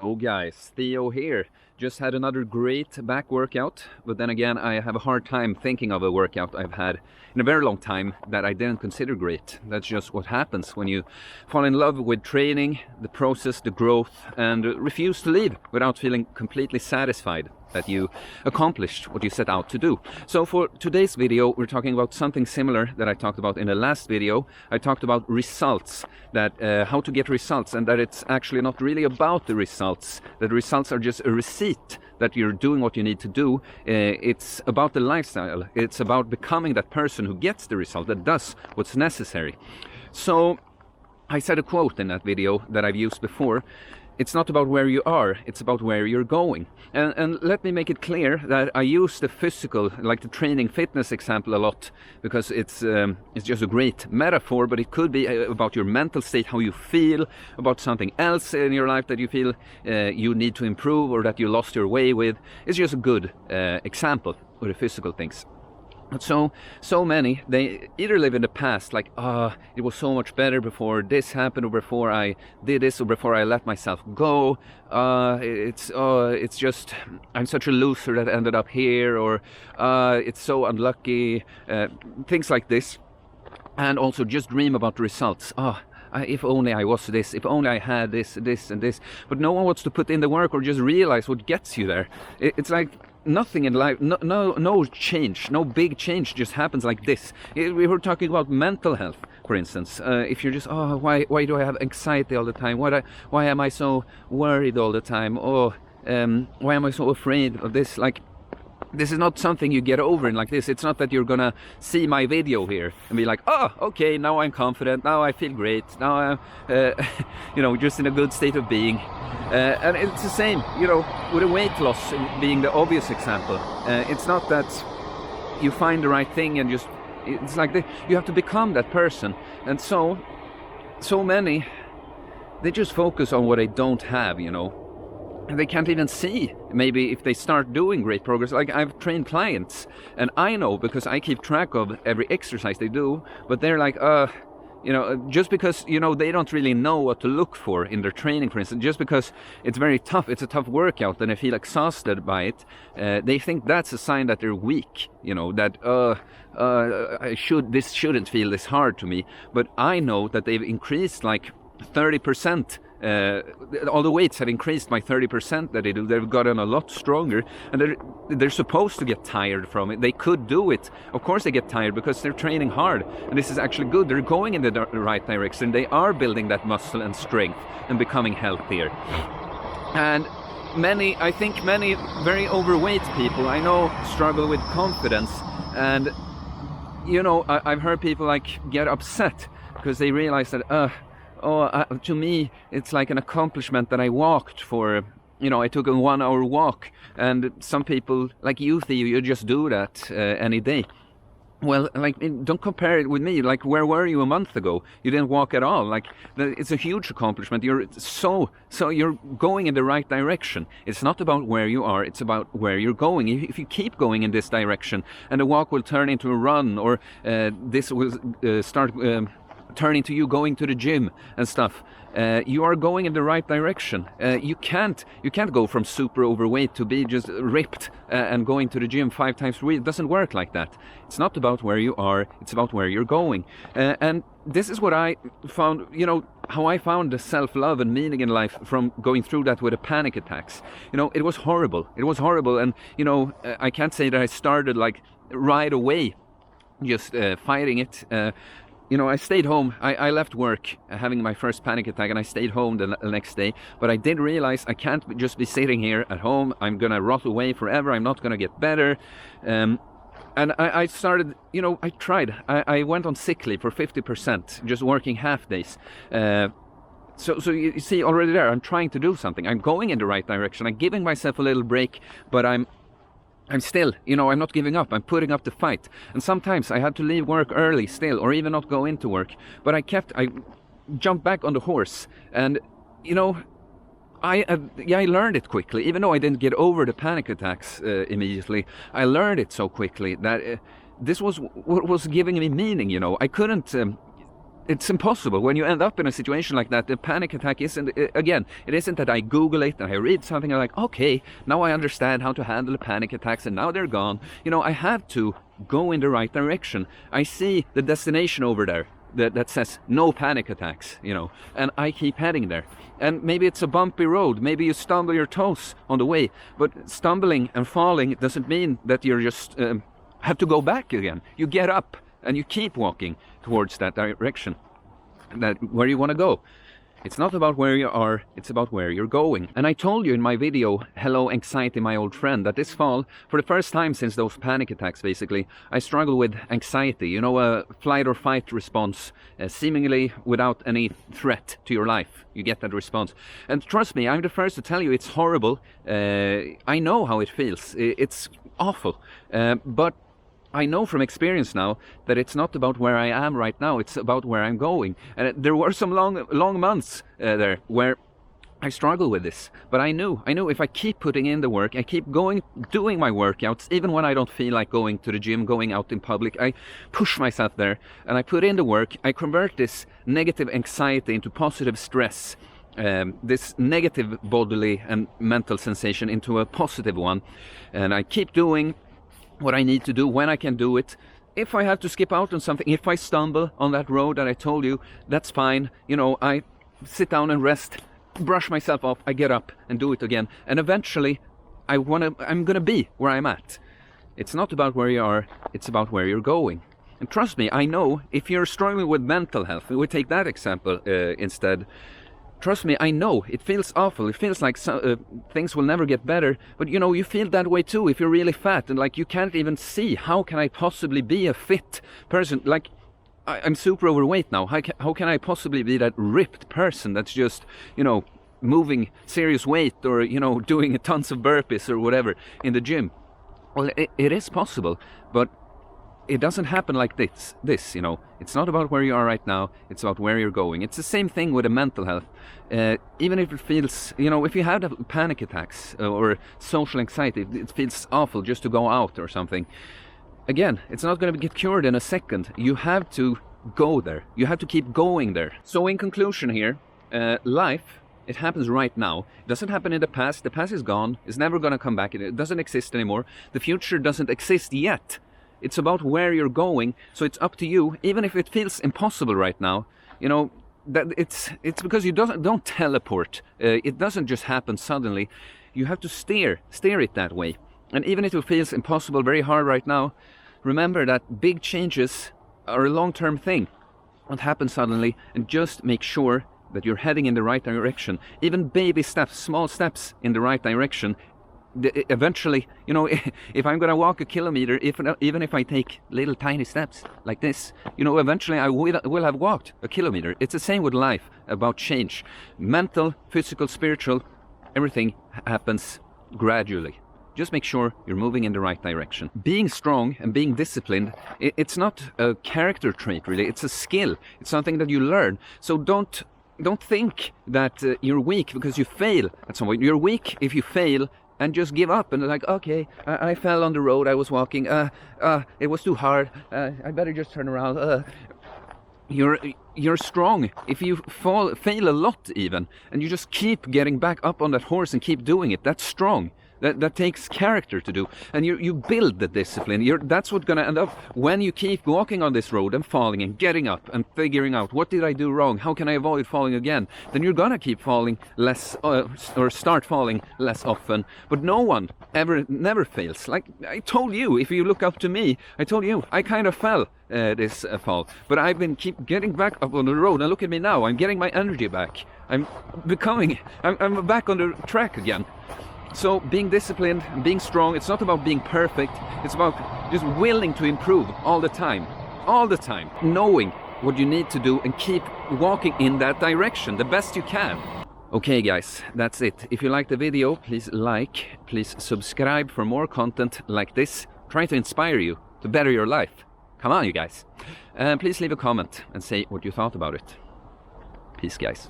Oh guys, Theo here. Just had another great back workout, but then again I have a hard time thinking of a workout I've had in a very long time that I didn't consider great. That's just what happens when you fall in love with training, the process, the growth, and refuse to leave without feeling completely satisfied that you accomplished what you set out to do. So for today's video, we're talking about something similar that I talked about in the last video. I talked about results, that how to get results, and that it's actually not really about the results, that the results are just a receipt that you're doing what you need to do. It's about the lifestyle. It's about becoming that person who gets the result, that does what's necessary. So I said a quote in that video that I've used before. It's not about where you are, it's about where you're going. And let me make it clear that I use the physical, like the training fitness example a lot, because it's just a great metaphor, but it could be about your mental state, how you feel, about something else in your life that you feel you need to improve or that you lost your way with. It's just a good example of the physical things. But so many, they either live in the past, like, it was so much better before this happened, or before I did this, or before I let myself go. It's just, I'm such a loser that ended up here, or it's so unlucky, things like this. And also just dream about the results. If only I was this, if only I had this, and this. But no one wants to put in the work or just realize what gets you there. It's like nothing in life, no change, no big change just happens like this. We were talking about mental health, for instance. If you're just, why do I have anxiety all the time? Why am I so worried all the time? Why am I so afraid of this? Like, this is not something you get over in like this. It's not that you're gonna see my video here and be like, okay, now I'm confident, now I feel great, now I'm just in a good state of being. And it's the same, with a weight loss being the obvious example. It's not that you find the right thing and just, it's like you have to become that person. And so many, they just focus on what they don't have, and they can't even see maybe if they start doing great progress. Like, I've trained clients and I know, because I keep track of every exercise they do, but they're like, just because, they don't really know what to look for in their training, for instance, just because it's very tough, it's a tough workout and they feel exhausted by it, they think that's a sign that they're weak, that this shouldn't feel this hard to me. But I know that they've increased like 30%. All the weights have increased by 30% that they do. They've gotten a lot stronger, and they're supposed to get tired from it. They could do it. Of course they get tired because they're training hard, and this is actually good. They're going in the right direction. They are building that muscle and strength and becoming healthier. And I think many very overweight people I know struggle with confidence, and I've heard people like get upset because they realize that to me, it's like an accomplishment that I walked for, I took a 1 hour walk, and some people, like you, Theo, you just do that any day. Well, like, don't compare it with me. Like, where were you a month ago? You didn't walk at all. Like, it's a huge accomplishment. You're you're going in the right direction. It's not about where you are, it's about where you're going. If you keep going in this direction, and the walk will turn into a run, or this will start turning to you going to the gym and stuff, you are going in the right direction. You can't go from super overweight to be just ripped and going to the gym 5 times a week. It doesn't work like that. It's not about where you are, it's about where you're going. And this is what I found, how I found the self-love and meaning in life from going through that with the panic attacks. It was horrible. And I can't say that I started like right away just fighting it. I stayed home. I left work having my first panic attack, and I stayed home the next day. But I did realize I can't just be sitting here at home. I'm going to rot away forever. I'm not going to get better. And I started, I tried. I went on sick leave for 50%, just working half days. So you see already there, I'm trying to do something. I'm going in the right direction. I'm giving myself a little break, but I'm still, I'm not giving up. I'm putting up the fight. And sometimes I had to leave work early still, or even not go into work. But I jumped back on the horse. And, I learned it quickly. Even though I didn't get over the panic attacks immediately, I learned it so quickly that this was what was giving me meaning, I couldn't it's impossible. When you end up in a situation like that, the panic attack isn't, again, it isn't that I Google it and I read something and I'm like, okay, now I understand how to handle panic attacks and now they're gone. You know, I have to go in the right direction. I see the destination over there that says no panic attacks, you know, and I keep heading there. And maybe it's a bumpy road, maybe you stumble your toes on the way, but stumbling and falling doesn't mean that you're just have to go back again. You get up and you keep walking towards that direction, where you want to go. It's not about where you are, it's about where you're going. And I told you in my video, Hello Anxiety My Old Friend, that this fall, for the first time since those panic attacks basically, I struggle with anxiety, you know, a flight or fight response, seemingly without any threat to your life. You get that response. And trust me, I'm the first to tell you it's horrible. I know how it feels. It's awful. But I know from experience now that it's not about where I am right now, it's about where I'm going. And there were some long months there where I struggle with this. But I knew if I keep putting in the work, I keep doing my workouts, even when I don't feel like going to the gym, going out in public, I push myself there and I put in the work, I convert this negative anxiety into positive stress. This negative bodily and mental sensation into a positive one. And I keep doing what I need to do when I can do it. If I have to skip out on something, if I stumble on that road that I told you, that's fine. You know, I sit down and rest, brush myself off, I get up and do it again. And eventually I'm gonna be where I'm at. It's not about where you are, it's about where you're going. And trust me, I know if you're struggling with mental health, we take that example instead. Trust me, I know, it feels awful, it feels like things will never get better, but you know, you feel that way too if you're really fat and like you can't even see, how can I possibly be a fit person? Like, I'm super overweight now, how can I possibly be that ripped person that's just, you know, moving serious weight or, you know, doing tons of burpees or whatever in the gym? Well, it is possible, but it doesn't happen like this, you know. It's not about where you are right now, it's about where you're going. It's the same thing with the mental health. Even if it feels, you know, if you have panic attacks or social anxiety, it feels awful just to go out or something. Again, it's not going to get cured in a second. You have to go there. You have to keep going there. So in conclusion here, life, it happens right now. It doesn't happen in the past. The past is gone. It's never going to come back. It doesn't exist anymore. The future doesn't exist yet. It's about where you're going, so it's up to you. Even if it feels impossible right now, you know, that it's because you don't teleport. It doesn't just happen suddenly. You have to steer it that way. And even if it feels impossible, very hard right now, remember that big changes are a long-term thing. Don't happen suddenly, and just make sure that you're heading in the right direction. Even baby steps, small steps in the right direction. Eventually, you know, if I'm gonna walk a kilometer, even if I take little tiny steps like this, you know, eventually I will have walked a kilometer. It's the same with life, about change. Mental, physical, spiritual, everything happens gradually. Just make sure you're moving in the right direction. Being strong and being disciplined, it's not a character trait really, it's a skill. It's something that you learn. So don't think that you're weak because you fail at some point. You're weak if you fail and just give up and like, okay, I fell on the road I was walking, it was too hard, I better just turn around. You're strong if you fail a lot even, and you just keep getting back up on that horse and keep doing it. That's strong. That takes character to do, and you build the discipline. That's what's gonna end up when you keep walking on this road and falling and getting up and figuring out, what did I do wrong? How can I avoid falling again? Then you're gonna keep falling less or start falling less often. But no one never fails. Like I told you, if you look up to me, I told you I kind of fell this fall, but I've been keep getting back up on the road, and look at me now. I'm getting my energy back. I'm back on the track again. So being disciplined, being strong, it's not about being perfect, it's about just willing to improve all the time, knowing what you need to do and keep walking in that direction the best you can. Okay guys, that's it. If you liked the video, please like, please subscribe for more content like this, trying to inspire you to better your life. Come on you guys. Please leave a comment and say what you thought about it. Peace guys.